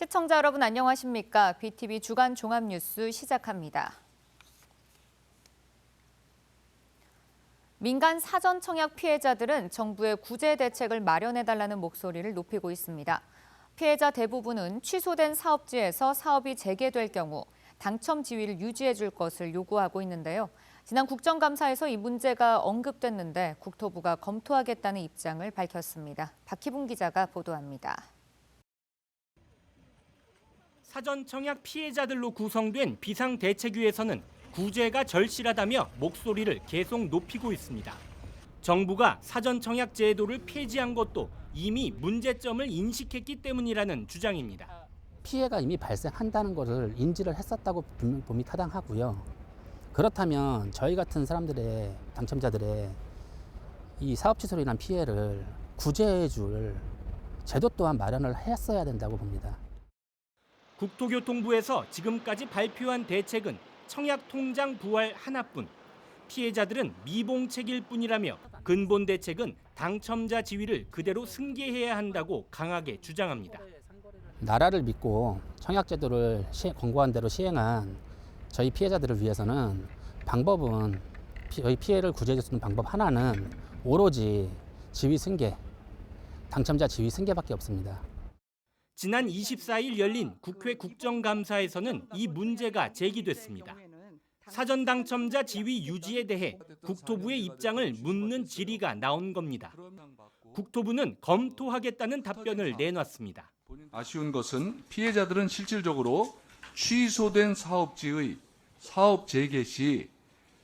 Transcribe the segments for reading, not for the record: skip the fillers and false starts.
시청자 여러분 안녕하십니까? BTV 주간 종합뉴스 시작합니다. 민간 사전 청약 피해자들은 정부의 구제 대책을 마련해달라는 목소리를 높이고 있습니다. 피해자 대부분은 취소된 사업지에서 사업이 재개될 경우 당첨 지위를 유지해 줄 것을 요구하고 있는데요. 지난 국정감사에서 이 문제가 언급됐는데 국토부가 검토하겠다는 입장을 밝혔습니다. 박희붕 기자가 보도합니다. 사전 청약 피해자들로 구성된 비상대책위에서는 구제가 절실하다며 목소리를 계속 높이고 있습니다. 정부가 사전 청약 제도를 폐지한 것도 이미 문제점을 인식했기 때문이라는 주장입니다. 피해가 이미 발생한다는 것을 인지를 했었다고 봄이 타당하고요. 그렇다면 저희 같은 사람들의 당첨자들의 이 사업 취소로 인한 피해를 구제해 줄 제도 또한 마련을 했어야 된다고 봅니다. 국토교통부에서 지금까지 발표한 대책은 청약 통장 부활 하나뿐, 피해자들은 미봉책일 뿐이라며 근본 대책은 당첨자 지위를 그대로 승계해야 한다고 강하게 주장합니다. 나라를 믿고 청약 제도를 권고한 대로 시행한 저희 피해자들을 위해서는 방법은 저희 피해를 구제해 줄 수 있는 방법 하나는 오로지 지위 승계, 당첨자 지위 승계밖에 없습니다. 지난 24일 열린 국회 국정감사에서는 이 문제가 제기됐습니다. 사전 당첨자 지위 유지에 대해 국토부의 입장을 묻는 질의가 나온 겁니다. 국토부는 검토하겠다는 답변을 내놨습니다. 아쉬운 것은 피해자들은 실질적으로 취소된 사업지의 사업 재개 시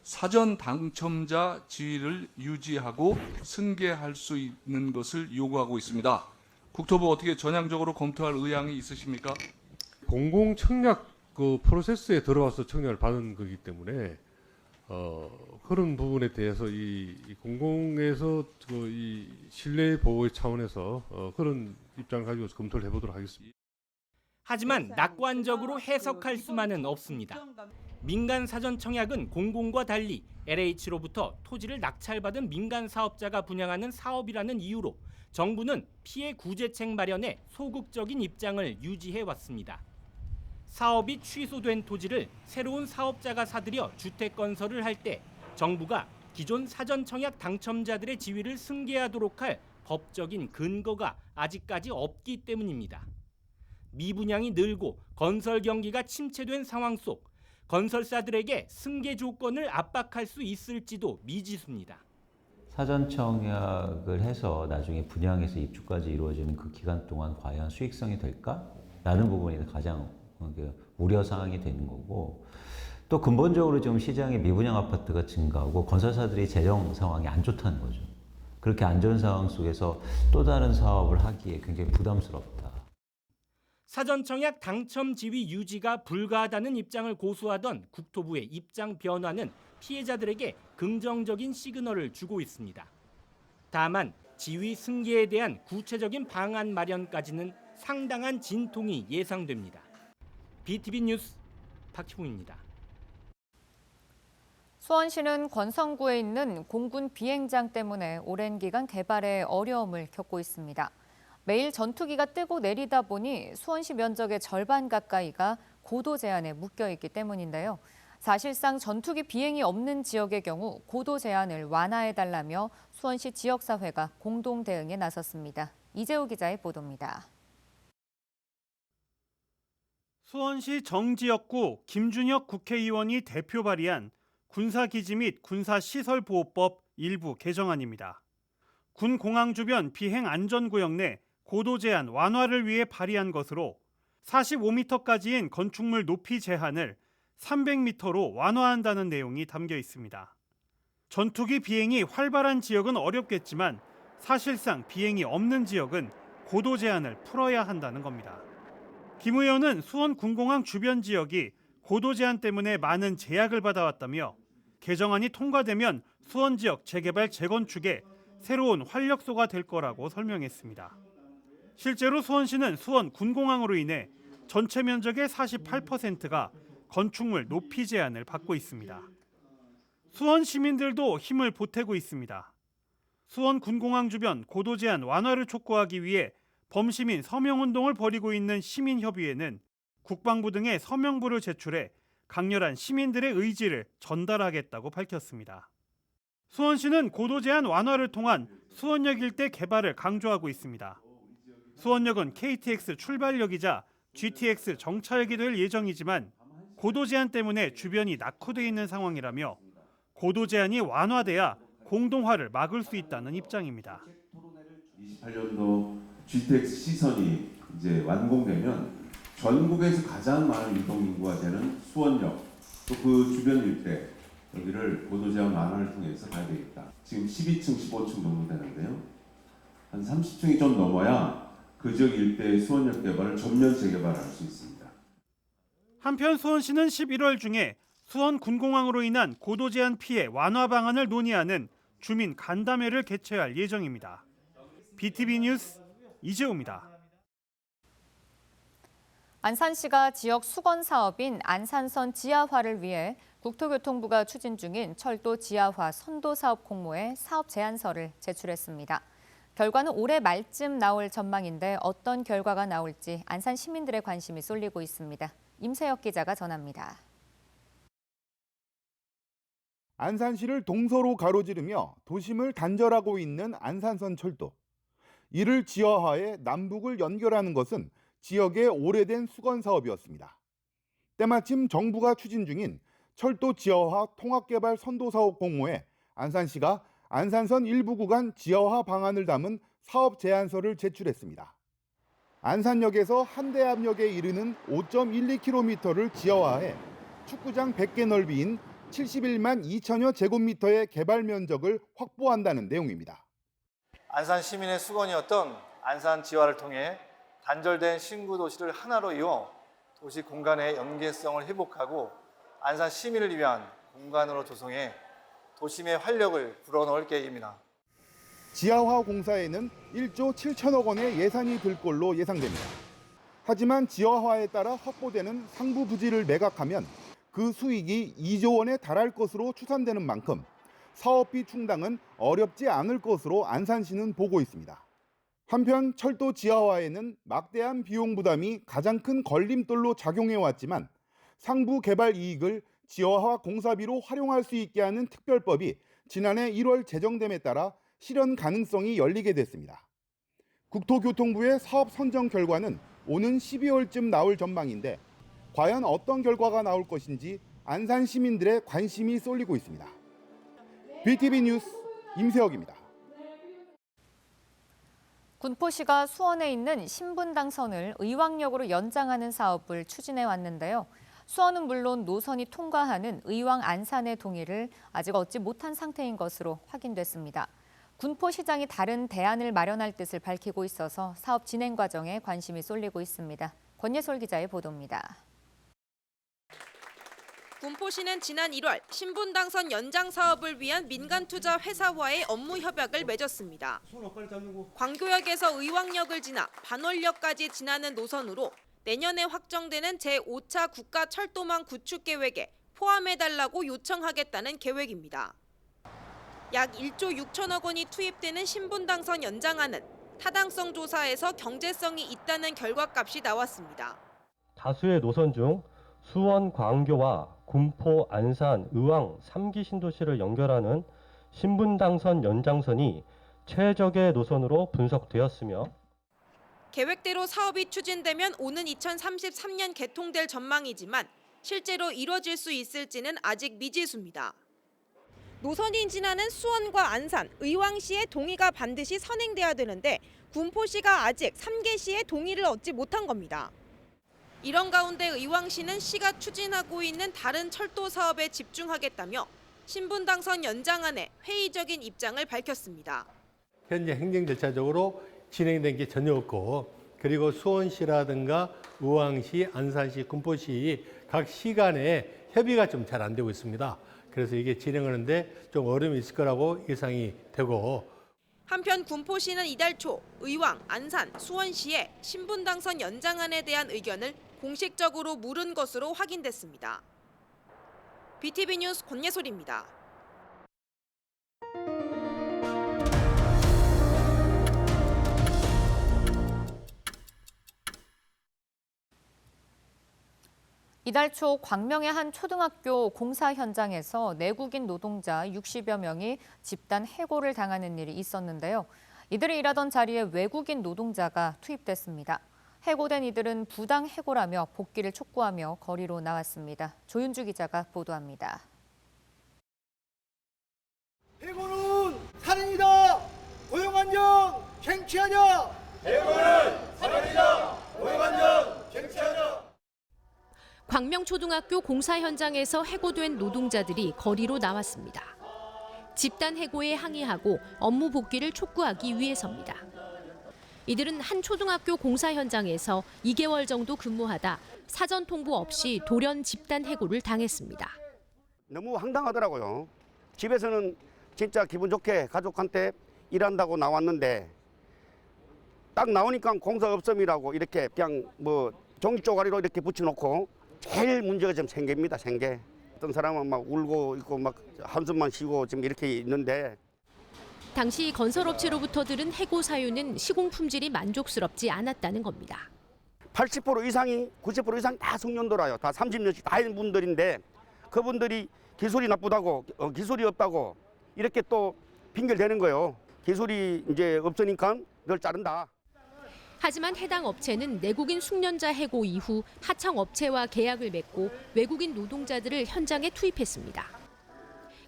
사전 당첨자 지위를 유지하고 승계할 수 있는 것을 요구하고 있습니다. 국토부 어떻게 전향적으로 검토할 의향이 있으십니까? 공공 청약 그 프로세스에 들어와서 청약을 받은 거기 때문에 그런 부분에 대해서 이 공공에서 이 신뢰 보호 차원에서 그런 입장을 가지고 검토를 해보도록 하겠습니다. 하지만 낙관적으로 해석할 수만은 없습니다. 민간 사전 청약은 공공과 달리 LH로부터 토지를 낙찰받은 민간 사업자가 분양하는 사업이라는 이유로 정부는 피해 구제책 마련에 소극적인 입장을 유지해 왔습니다. 사업이 취소된 토지를 새로운 사업자가 사들여 주택 건설을 할 때 정부가 기존 사전 청약 당첨자들의 지위를 승계하도록 할 법적인 근거가 아직까지 없기 때문입니다. 미분양이 늘고 건설 경기가 침체된 상황 속 건설사들에게 승계 조건을 압박할 수 있을지도 미지수입니다. 사전 청약을 해서 나중에 분양에서 입주까지 이루어지는 그 기간 동안 과연 수익성이 될까라는 부분이 가장 우려 사항이 되는 거고, 또 근본적으로 지금 시장에 미분양 아파트가 증가하고 건설사들이 재정 상황이 안 좋다는 거죠. 그렇게 안 좋은 상황 속에서 또 다른 사업을 하기에 굉장히 부담스럽다. 사전 청약 당첨 지위 유지가 불가하다는 입장을 고수하던 국토부의 입장 변화는 피해자들에게 긍정적인 시그널을 주고 있습니다. 다만 지위 승계에 대한 구체적인 방안 마련까지는 상당한 진통이 예상됩니다. BTV 뉴스 박희붕입니다. 수원시는 권성구에 있는 공군 비행장 때문에 오랜 기간 개발에 어려움을 겪고 있습니다. 매일 전투기가 뜨고 내리다 보니 수원시 면적의 절반 가까이가 고도 제한에 묶여 있기 때문인데요. 사실상 전투기 비행이 없는 지역의 경우 고도 제한을 완화해달라며 수원시 지역사회가 공동 대응에 나섰습니다. 이재호 기자의 보도입니다. 수원시 정지역구 김준혁 국회의원이 대표 발의한 군사기지 및 군사시설보호법 일부 개정안입니다. 군 공항 주변 비행 안전구역 내 고도 제한 완화를 위해 발의한 것으로 45m까지인 건축물 높이 제한을 300m로 완화한다는 내용이 담겨 있습니다. 전투기 비행이 활발한 지역은 어렵겠지만 사실상 비행이 없는 지역은 고도 제한을 풀어야 한다는 겁니다. 김 의원은 수원 군공항 주변 지역이 고도 제한 때문에 많은 제약을 받아왔다며 개정안이 통과되면 수원 지역 재개발 재건축에 새로운 활력소가 될 거라고 설명했습니다. 실제로 수원시는 수원 군공항으로 인해 전체 면적의 48%가 건축물 높이 제한을 받고 있습니다. 수원 시민들도 힘을 보태고 있습니다. 수원 군공항 주변 고도 제한 완화를 촉구하기 위해 범시민 서명운동을 벌이고 있는 시민협의회는 국방부 등에 서명부를 제출해 강렬한 시민들의 의지를 전달하겠다고 밝혔습니다. 수원시는 고도 제한 완화를 통한 수원역 일대 개발을 강조하고 있습니다. 수원역은 KTX 출발역이자 GTX 정차역이 될 예정이지만 고도 제한 때문에 주변이 낙후돼 있는 상황이라며 고도 제한이 완화돼야 공동화를 막을 수 있다는 입장입니다. 28년도 GTX 시선이 이제 완공되면 전국에서 가장 많은 유동인구가 되는 수원역 또 그 주변 일대 여기를 고도 제한 완화를 통해서 가야 되겠다. 지금 12층, 15층 정도 되는데요. 한 30층이 좀 넘어야 그 지역 일대의 수원역 개발을 전면 재개발할 수 있습니다. 한편 수원시는 11월 중에 수원 군공항으로 인한 고도 제한 피해 완화 방안을 논의하는 주민 간담회를 개최할 예정입니다. BTV 뉴스 이재호입니다. 안산시가 지역 수건 사업인 안산선 지하화를 위해 국토교통부가 추진 중인 철도 지하화 선도 사업 공모에 사업 제안서를 제출했습니다. 결과는 올해 말쯤 나올 전망인데 어떤 결과가 나올지 안산 시민들의 관심이 쏠리고 있습니다. 임세혁 기자가 전합니다. 안산시를 동서로 가로지르며 도심을 단절하고 있는 안산선 철도. 이를 지하화해 남북을 연결하는 것은 지역의 오래된 수건 사업이었습니다. 때마침 정부가 추진 중인 철도 지하화 통합개발 선도 사업 공모에 안산시가 안산선 일부 구간 지하화 방안을 담은 사업 제안서를 제출했습니다. 안산역에서 한대암역에 이르는 5.12km를 지하화해 축구장 100개 넓이인 71만 2천여 제곱미터의 개발 면적을 확보한다는 내용입니다. 안산 시민의 수건이었던 안산 지하화를 통해 단절된 신구 도시를 하나로 이어 도시 공간의 연계성을 회복하고 안산 시민을 위한 공간으로 조성해 도심의 활력을 불어넣을 계획입니다. 지하화 공사에는 1조 7천억 원의 예산이 들 걸로 예상됩니다. 하지만 지하화에 따라 확보되는 상부 부지를 매각하면 그 수익이 2조 원에 달할 것으로 추산되는 만큼 사업비 충당은 어렵지 않을 것으로 안산시는 보고 있습니다. 한편 철도 지하화에는 막대한 비용 부담이 가장 큰 걸림돌로 작용해왔지만 상부 개발 이익을 지하화 공사비로 활용할 수 있게 하는 특별법이 지난해 1월 제정됨에 따라 실현 가능성이 열리게 됐습니다. 국토교통부의 사업 선정 결과는 오는 12월쯤 나올 전망인데 과연 어떤 결과가 나올 것인지 안산 시민들의 관심이 쏠리고 있습니다. BTV 뉴스 임세혁입니다. 군포시가 수원에 있는 신분당선을 의왕역으로 연장하는 사업을 추진해 왔는데요. 수원은 물론 노선이 통과하는 의왕 안산의 동의를 아직 얻지 못한 상태인 것으로 확인됐습니다. 군포시장이 다른 대안을 마련할 뜻을 밝히고 있어서 사업 진행 과정에 관심이 쏠리고 있습니다. 권예솔 기자의 보도입니다. 군포시는 지난 1월 신분당선 연장 사업을 위한 민간 투자 회사와의 업무 협약을 맺었습니다. 광교역에서 의왕역을 지나 반월역까지 지나는 노선으로 내년에 확정되는 제5차 국가철도망 구축 계획에 포함해달라고 요청하겠다는 계획입니다. 약 1조 6천억 원이 투입되는 신분당선 연장안은 타당성 조사에서 경제성이 있다는 결과값이 나왔습니다. 다수의 노선 중 수원, 광교와 군포, 안산, 의왕 3기 신도시를 연결하는 신분당선 연장선이 최적의 노선으로 분석되었으며 계획대로 사업이 추진되면 오는 2033년 개통될 전망이지만 실제로 이뤄질 수 있을지는 아직 미지수입니다. 노선이 지나는 수원과 안산, 의왕시의 동의가 반드시 선행돼야 되는데 군포시가 아직 3개시의 동의를 얻지 못한 겁니다. 이런 가운데 의왕시는 시가 추진하고 있는 다른 철도 사업에 집중하겠다며 신분당선 연장안에 회의적인 입장을 밝혔습니다. 현재 행정 절차적으로 진행된 게 전혀 없고 그리고 수원시라든가 의왕시, 안산시, 군포시 각 시 간에 협의가 좀 잘 안 되고 있습니다. 그래서 이게 진행하는데 좀 어려움이 있을 거라고 예상이 되고 한편 군포시는 이달 초 의왕, 안산, 수원시에 신분당선 연장안에 대한 의견을 공식적으로 물은 것으로 확인됐습니다. BTV 뉴스 권예솔입니다. 이달 초 광명의 한 초등학교 공사 현장에서 내국인 노동자 60여 명이 집단 해고를 당하는 일이 있었는데요. 이들이 일하던 자리에 외국인 노동자가 투입됐습니다. 해고된 이들은 부당 해고라며 복귀를 촉구하며 거리로 나왔습니다. 조윤주 기자가 보도합니다. 해고는 살인이다. 고용안정 쟁취하자. 해고는 살인이다. 고용안정 쟁취하자. 광명초등학교 공사 현장에서 해고된 노동자들이 거리로 나왔습니다. 집단 해고에 항의하고 업무 복귀를 촉구하기 위해서입니다. 이들은 한 초등학교 공사 현장에서 2개월 정도 근무하다 사전 통보 없이 돌연 집단 해고를 당했습니다. 너무 황당하더라고요. 집에서는 진짜 기분 좋게 가족한테 일한다고 나왔는데 딱 나오니까 공사 없음이라고 이렇게 그냥 뭐 종이 쪼가리로 이렇게 붙여놓고 제일 문제가 좀 생깁니다. 생계. 어떤 사람은 막 울고 있고 막 한숨만 쉬고 지금 이렇게 있는데. 당시 건설업체로부터 들은 해고 사유는 시공 품질이 만족스럽지 않았다는 겁니다. 80% 이상이 90% 이상 다 숙련도라요. 다 30년씩 다 있는 분들인데 그분들이 기술이 나쁘다고 기술이 없다고 이렇게 또 핑계를 대는 거예요. 기술이 이제 없으니까 널 자른다. 하지만 해당 업체는 내국인 숙련자 해고 이후 하청 업체와 계약을 맺고 외국인 노동자들을 현장에 투입했습니다.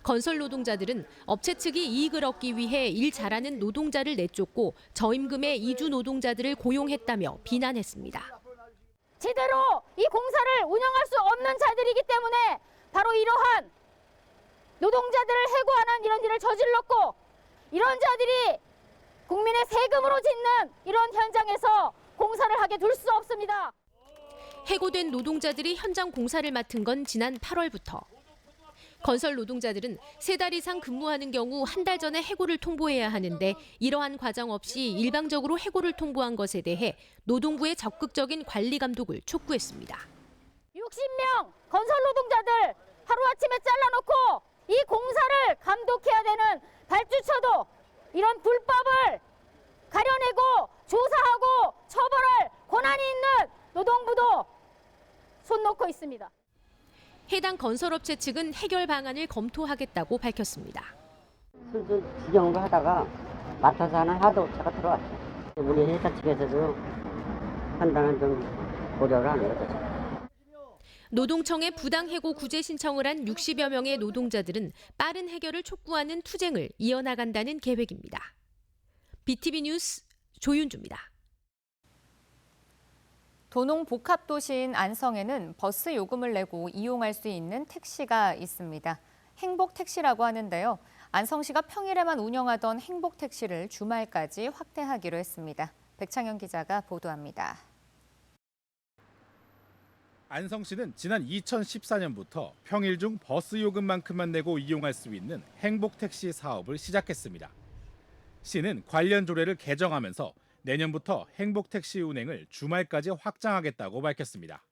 건설 노동자들은 업체 측이 이익을 얻기 위해 일 잘하는 노동자를 내쫓고 저임금의 이주 노동자들을 고용했다며 비난했습니다. 제대로 이 공사를 운영할 수 없는 자들이기 때문에 바로 이러한 노동자들을 해고하는 이런 일을 저질렀고 이런 자들이 국민의 세금으로 짓는 이런 현장에서 공사를 하게 둘 수 없습니다. 해고된 노동자들이 현장 공사를 맡은 건 지난 8월부터. 건설 노동자들은 3달 이상 근무하는 경우 한 달 전에 해고를 통보해야 하는데 이러한 과정 없이 일방적으로 해고를 통보한 것에 대해 노동부의 적극적인 관리 감독을 촉구했습니다. 60명 건설 노동자들 하루아침에 잘라놓고 이 공사를 감독해야 되는 발주처도 이런 불법을 가려내고 조사하고 처벌할 권한이 있는 노동부도 손 놓고 있습니다. 해당 건설업체 측은 해결 방안을 검토하겠다고 밝혔습니다. 수주 지정을 하다가 맡아서 하는 하도 업체가 들어왔죠. 우리 회사 측에서도 판단을 좀 고려를 하는 거죠. 노동청에 부당해고 구제 신청을 한 60여 명의 노동자들은 빠른 해결을 촉구하는 투쟁을 이어나간다는 계획입니다. BTV 뉴스 조윤주입니다. 도농 복합도시인 안성에는 버스 요금을 내고 이용할 수 있는 택시가 있습니다. 행복택시라고 하는데요. 안성시가 평일에만 운영하던 행복택시를 주말까지 확대하기로 했습니다. 백창현 기자가 보도합니다. 안성시는 지난 2014년부터 평일 중 버스 요금만큼만 내고 이용할 수 있는 행복택시 사업을 시작했습니다. 시는 관련 조례를 개정하면서 내년부터 행복택시 운행을 주말까지 확장하겠다고 밝혔습니다.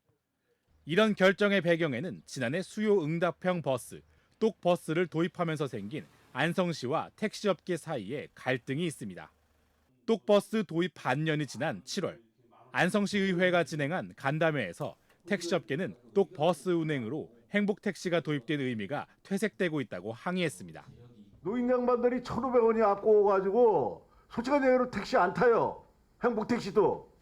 이런 결정의 배경에는 지난해 수요 응답형 버스, 똑버스를 도입하면서 생긴 안성시와 택시업계 사이에 갈등이 있습니다. 똑버스 도입 반년이 지난 7월, 안성시의회가 진행한 간담회에서 택시업계는 똑버스 운행으로 행복택시가 도입된 의미가 퇴색되고 있다고 항의했습니다. 노인 양반들이 1,500원이 아까워가지고 솔직한 얘기로 택시 안 타요. 행복택시도.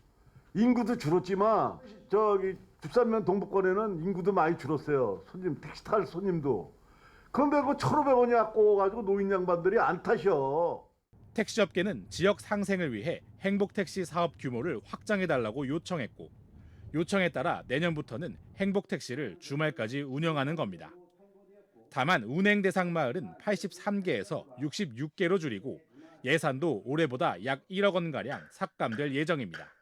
인구도 줄었지만 저기 뒷산면 동북권에는 인구도 많이 줄었어요. 손님 택시 탈 손님도. 그런데 그 1,500원이 아까워가지고 노인 양반들이 안 타셔. 택시업계는 지역 상생을 위해 행복택시 사업 규모를 확장해달라고 요청했고 요청에 따라 내년부터는 행복택시를 주말까지 운영하는 겁니다. 다만 운행 대상 마을은 83개에서 66개로 줄이고 예산도 올해보다 약 1억 원가량 삭감될 예정입니다.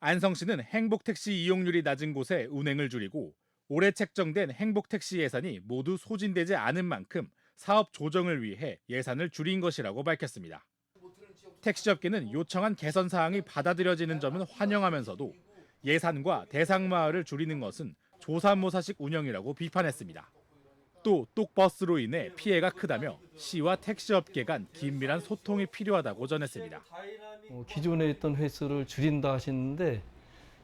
안성시는 행복택시 이용률이 낮은 곳에 운행을 줄이고 올해 책정된 행복택시 예산이 모두 소진되지 않은 만큼 사업 조정을 위해 예산을 줄인 것이라고 밝혔습니다. 택시업계는 요청한 개선 사항이 받아들여지는 점은 환영하면서도 예산과 대상 마을을 줄이는 것은 조삼모사식 운영이라고 비판했습니다. 또 똑버스로 인해 피해가 크다며 시와 택시업계 간 긴밀한 소통이 필요하다고 전했습니다. 기존에 있던 횟수를 줄인다 하시는데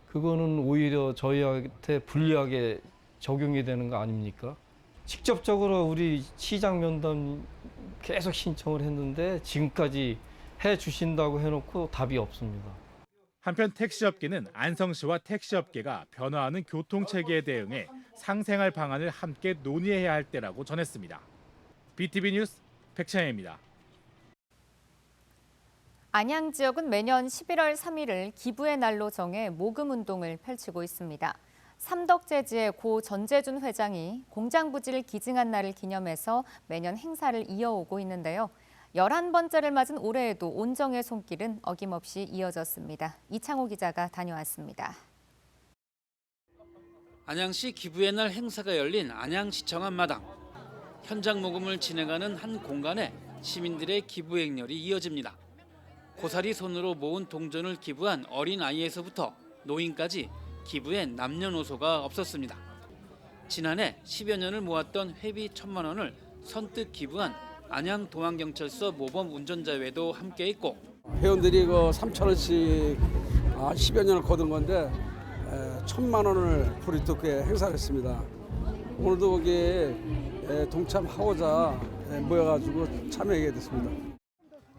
그거는 오히려 저희한테 불리하게 적용이 되는 거 아닙니까? 직접적으로 우리 시장 면담 계속 신청을 했는데 지금까지 해 주신다고 해놓고 답이 없습니다. 한편 택시업계는 안성시와 택시업계가 변화하는 교통체계에 대응해 상생할 방안을 함께 논의해야 할 때라고 전했습니다. BTV 뉴스 백찬혜입니다. 안양 지역은 매년 11월 3일을 기부의 날로 정해 모금 운동을 펼치고 있습니다. 삼덕재지의 고 전재준 회장이 공장 부지를 기증한 날을 기념해서 매년 행사를 이어오고 있는데요. 11번째를 맞은 올해에도 온정의 손길은 어김없이 이어졌습니다. 이창호 기자가 다녀왔습니다. 안양시 기부의 날 행사가 열린 안양시청 앞마당. 현장 모금을 진행하는 한 공간에 시민들의 기부 행렬이 이어집니다. 고사리 손으로 모은 동전을 기부한 어린아이에서부터 노인까지 기부엔 남녀노소가 없었습니다. 지난해 10여 년을 모았던 회비 1,000만 원을 선뜻 기부한 안양동안경찰서 모범 운전자 외도 함께 있고 회원들이 3,000원씩 10여 년을 거둔 건데 1,000만 원을 불이토게 행사를 했습니다. 오늘도 거기에 동참하고자 모여가지고 참여하게 됐습니다.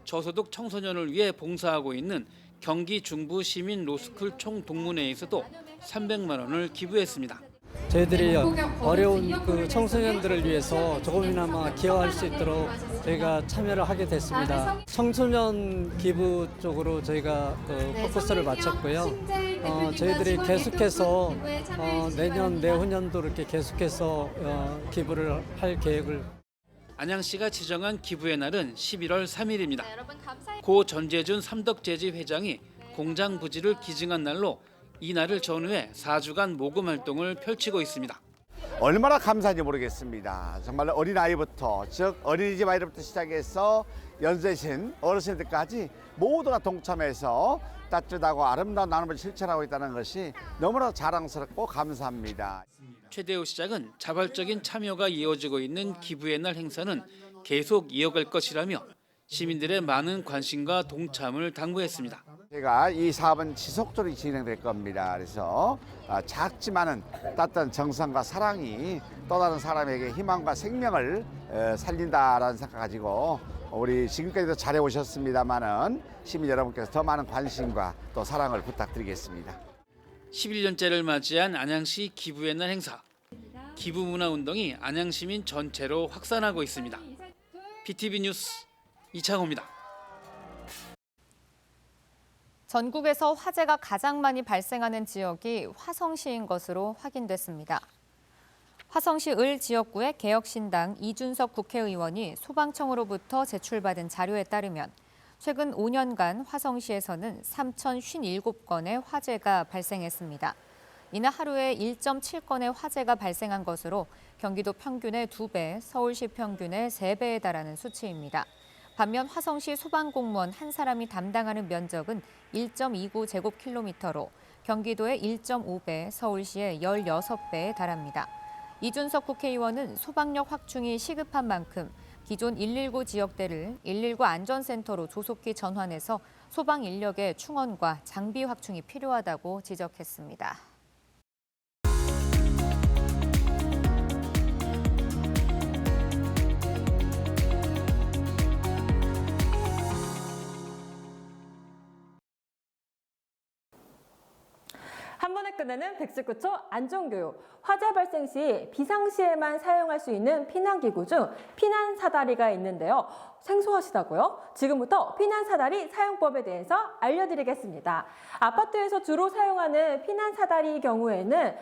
저소득 청소년을 위해 봉사하고 있는 경기 중부 시민 로스쿨 총동문회에서도 300만 원을 기부했습니다. 저희들이 어려운 그 청소년들을 위해서 조금이나마 기여할 수 있도록 저희가 참여를 하게 됐습니다. 청소년 기부 쪽으로 저희가 포커스를 맞췄고요. 저희들이 계속해서 내년, 내후년도 이렇게 계속해서 기부를 할 계획을. 안양시가 지정한 기부의 날은 11월 3일입니다. 고 전재준 삼덕재지 회장이 공장 부지를 기증한 날로 이 날을 전후해 4주간 모금 활동을 펼치고 있습니다. 얼마나 감사한지 모르겠습니다. 정말 어린아이부터, 즉 어린이집 아이들부터 시작해서 연세신 어르신들까지 모두가 동참해서 따뜻하고 아름다운 나눔을 실천하고 있다는 것이 너무나 자랑스럽고 감사합니다. 최대호 시장은 자발적인 참여가 이어지고 있는 기부의 날 행사는 계속 이어갈 것이라며 시민들의 많은 관심과 동참을 당부했습니다. 제가 이 사업은 지속적으로 진행될 겁니다. 그래서 작지만은 따뜻한 정성과 사랑이 또 다른 사람에게 희망과 생명을 살린다라는 생각 가지고 우리 지금까지도 잘해 오셨습니다만은 시민 여러분께서 더 많은 관심과 또 사랑을 부탁드리겠습니다. 11년째를 맞이한 안양시 기부의 날 행사. 기부 문화 운동이 안양 시민 전체로 확산하고 있습니다. BTV 뉴스 이창호입니다. 전국에서 화재가 가장 많이 발생하는 지역이 화성시인 것으로 확인됐습니다. 화성시 을 지역구의 개혁신당 이준석 국회의원이 소방청으로부터 제출받은 자료에 따르면 최근 5년간 화성시에서는 3,057건의 화재가 발생했습니다. 이는 하루에 1.7건의 화재가 발생한 것으로 경기도 평균의 2배, 서울시 평균의 3배에 달하는 수치입니다. 반면 화성시 소방공무원 한 사람이 담당하는 면적은 1.29제곱킬로미터로 경기도의 1.5배, 서울시의 16배에 달합니다. 이준석 국회의원은 소방력 확충이 시급한 만큼 기존 119 지역대를 119 안전센터로 조속히 전환해서 소방 인력의 충원과 장비 확충이 필요하다고 지적했습니다. 한 번에 끝내는 119초 안전교육. 화재 발생 시 비상시에만 사용할 수 있는 피난기구 중 피난사다리가 있는데요. 생소하시다고요? 지금부터 피난사다리 사용법에 대해서 알려드리겠습니다. 아파트에서 주로 사용하는 피난사다리 경우에는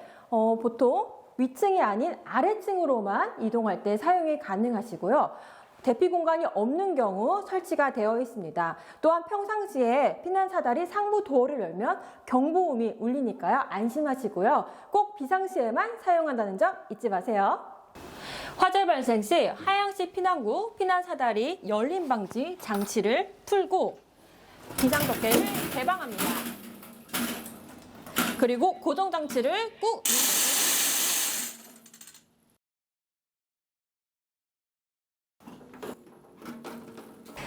보통 위층이 아닌 아래층으로만 이동할 때 사용이 가능하시고요. 대피 공간이 없는 경우 설치가 되어 있습니다. 또한 평상시에 피난사다리 상부 도어를 열면 경보음이 울리니까요. 안심하시고요. 꼭 비상시에만 사용한다는 점 잊지 마세요. 화재 발생 시 하향식 피난구, 피난사다리 열림 방지 장치를 풀고 비상덮개를 개방합니다. 그리고 고정 장치를 꾹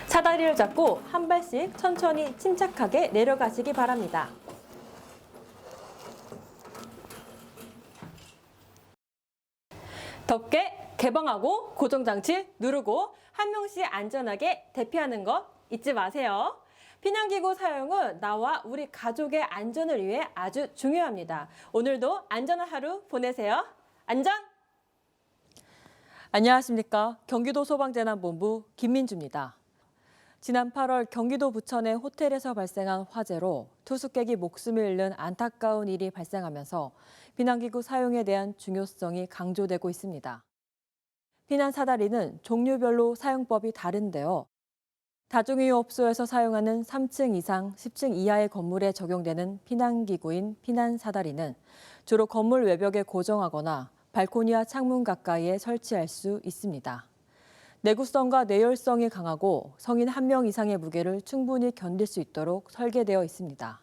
사다리를 잡고 한 발씩 천천히 침착하게 내려가시기 바랍니다. 덮개 개방하고 고정장치 누르고 한 명씩 안전하게 대피하는 것 잊지 마세요. 피난기구 사용은 나와 우리 가족의 안전을 위해 아주 중요합니다. 오늘도 안전한 하루 보내세요. 안전! 안녕하십니까. 경기도 소방재난본부 김민주입니다. 지난 8월 경기도 부천의 호텔에서 발생한 화재로 투숙객이 목숨을 잃는 안타까운 일이 발생하면서 피난기구 사용에 대한 중요성이 강조되고 있습니다. 피난사다리는 종류별로 사용법이 다른데요. 다중이용업소에서 사용하는 3층 이상, 10층 이하의 건물에 적용되는 피난기구인 피난사다리는 주로 건물 외벽에 고정하거나 발코니와 창문 가까이에 설치할 수 있습니다. 내구성과 내열성이 강하고 성인 1명 이상의 무게를 충분히 견딜 수 있도록 설계되어 있습니다.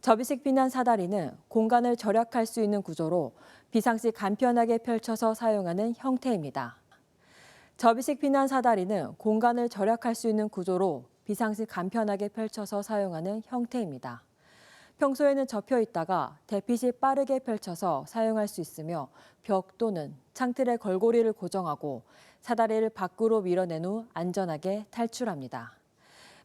접이식 피난 사다리는 공간을 절약할 수 있는 구조로 비상시 간편하게 펼쳐서 사용하는 형태입니다. 접이식 피난 사다리는 공간을 절약할 수 있는 구조로 비상시 간편하게 펼쳐서 사용하는 형태입니다. 평소에는 접혀 있다가 대피 시 빠르게 펼쳐서 사용할 수 있으며 벽 또는 창틀에 걸고리를 고정하고 사다리를 밖으로 밀어낸 후 안전하게 탈출합니다.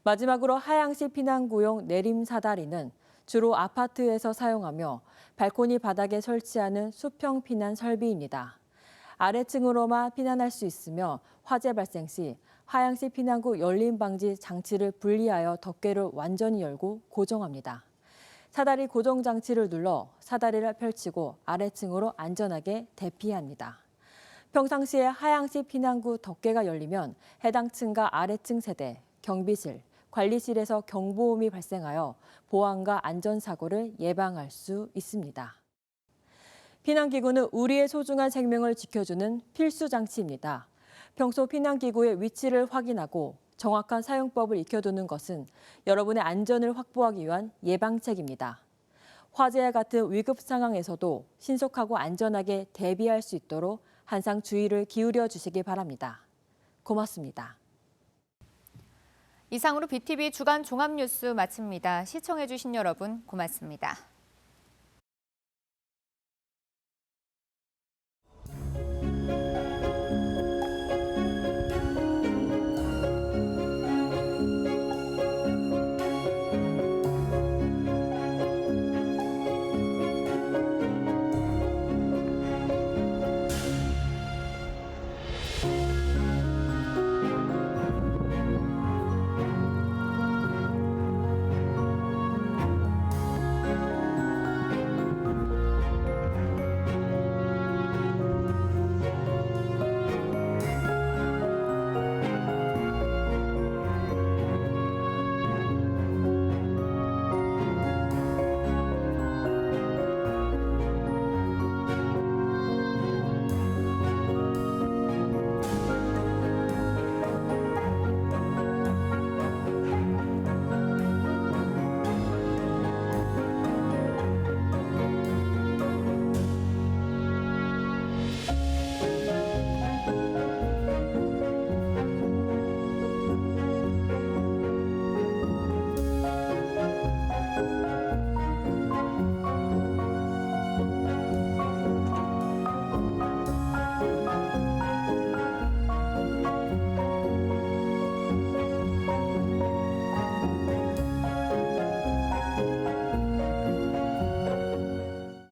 마지막으로 하향식 피난구용 내림 사다리는 주로 아파트에서 사용하며 발코니 바닥에 설치하는 수평 피난 설비입니다. 아래층으로만 피난할 수 있으며 화재 발생 시 하향식 피난구 열림 방지 장치를 분리하여 덮개를 완전히 열고 고정합니다. 사다리 고정 장치를 눌러 사다리를 펼치고 아래층으로 안전하게 대피합니다. 평상시에 하향식 피난구 덮개가 열리면 해당 층과 아래층 세대, 경비실, 관리실에서 경보음이 발생하여 보안과 안전사고를 예방할 수 있습니다. 피난기구는 우리의 소중한 생명을 지켜주는 필수 장치입니다. 평소 피난기구의 위치를 확인하고 정확한 사용법을 익혀두는 것은 여러분의 안전을 확보하기 위한 예방책입니다. 화재와 같은 위급 상황에서도 신속하고 안전하게 대비할 수 있도록 항상 주의를 기울여 주시기 바랍니다. 고맙습니다. 이상으로 BTV 주간 종합뉴스 마칩니다. 시청해주신 여러분 고맙습니다.